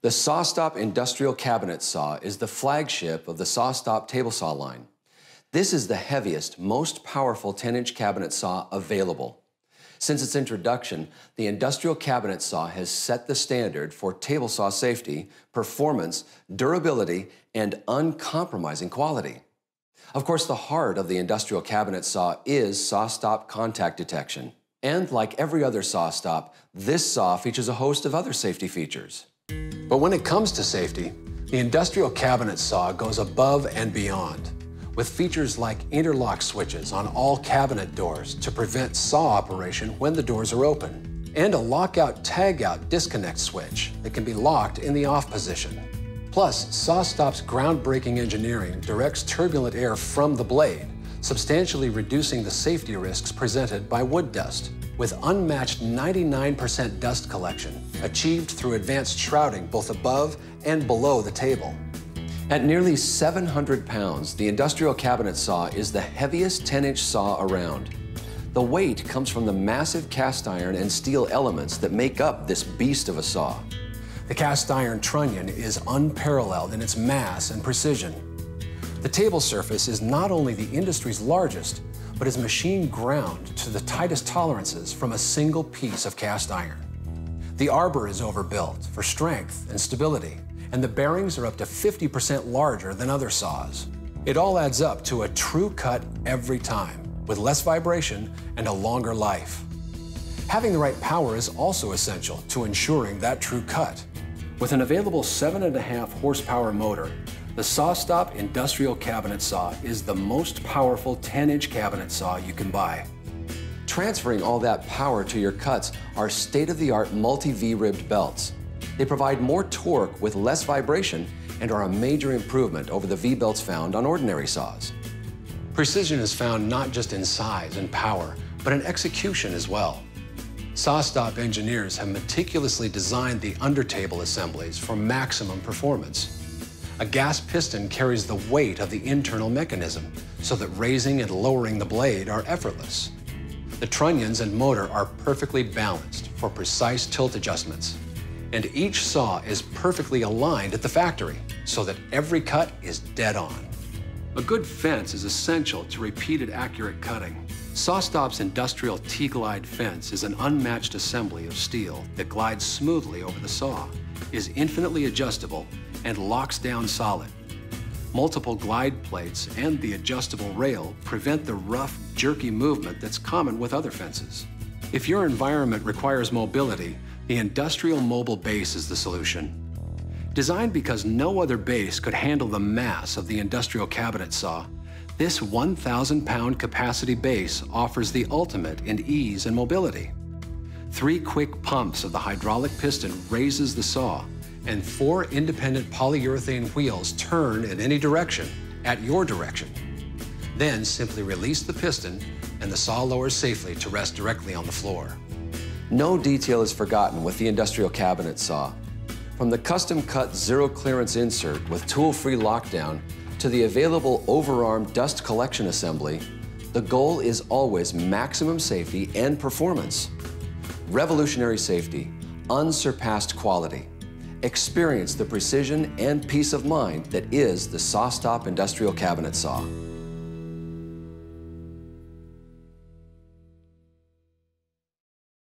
The SawStop Industrial Cabinet Saw is the flagship of the SawStop table saw line. This is the heaviest, most powerful 10-inch cabinet saw available. Since its introduction, the Industrial Cabinet Saw has set the standard for table saw safety, performance, durability, and uncompromising quality. Of course, the heart of the Industrial Cabinet Saw is SawStop contact detection. And like every other SawStop, this saw features a host of other safety features. But when it comes to safety, the Industrial Cabinet Saw goes above and beyond, with features like interlock switches on all cabinet doors to prevent saw operation when the doors are open, and a lockout-tagout disconnect switch that can be locked in the off position. Plus, SawStop's groundbreaking engineering directs turbulent air from the blade, substantially reducing the safety risks presented by wood dust, with unmatched 99% dust collection, achieved through advanced shrouding both above and below the table. At nearly 700 pounds, the Industrial Cabinet Saw is the heaviest 10-inch saw around. The weight comes from the massive cast iron and steel elements that make up this beast of a saw. The cast iron trunnion is unparalleled in its mass and precision. The table surface is not only the industry's largest, but is machine ground to the tightest tolerances from a single piece of cast iron. The arbor is overbuilt for strength and stability, and the bearings are up to 50% larger than other saws. It all adds up to a true cut every time, with less vibration and a longer life. Having the right power is also essential to ensuring that true cut. With an available 7.5 horsepower motor, the SawStop Industrial Cabinet Saw is the most powerful 10-inch cabinet saw you can buy. Transferring all that power to your cuts are state-of-the-art multi-V-ribbed belts. They provide more torque with less vibration and are a major improvement over the V-belts found on ordinary saws. Precision is found not just in size and power, but in execution as well. SawStop engineers have meticulously designed the undertable assemblies for maximum performance. A gas piston carries the weight of the internal mechanism so that raising and lowering the blade are effortless. The trunnions and motor are perfectly balanced for precise tilt adjustments. And each saw is perfectly aligned at the factory so that every cut is dead on. A good fence is essential to repeated accurate cutting. SawStop's industrial T-Glide fence is an unmatched assembly of steel that glides smoothly over the saw, is infinitely adjustable, and locks down solid. Multiple glide plates and the adjustable rail prevent the rough, jerky movement that's common with other fences. If your environment requires mobility, the Industrial Mobile Base is the solution. Designed because no other base could handle the mass of the Industrial Cabinet Saw, this 1,000-pound capacity base offers the ultimate in ease and mobility. 3 quick pumps of the hydraulic piston raises the saw, and 4 independent polyurethane wheels turn in any direction, at your direction. Then simply release the piston, and the saw lowers safely to rest directly on the floor. No detail is forgotten with the Industrial Cabinet Saw. From the custom-cut zero-clearance insert with tool-free lockdown to the available Overarm Dust Collection assembly, the goal is always maximum safety and performance. Revolutionary safety, unsurpassed quality. Experience the precision and peace of mind that is the SawStop Industrial Cabinet Saw.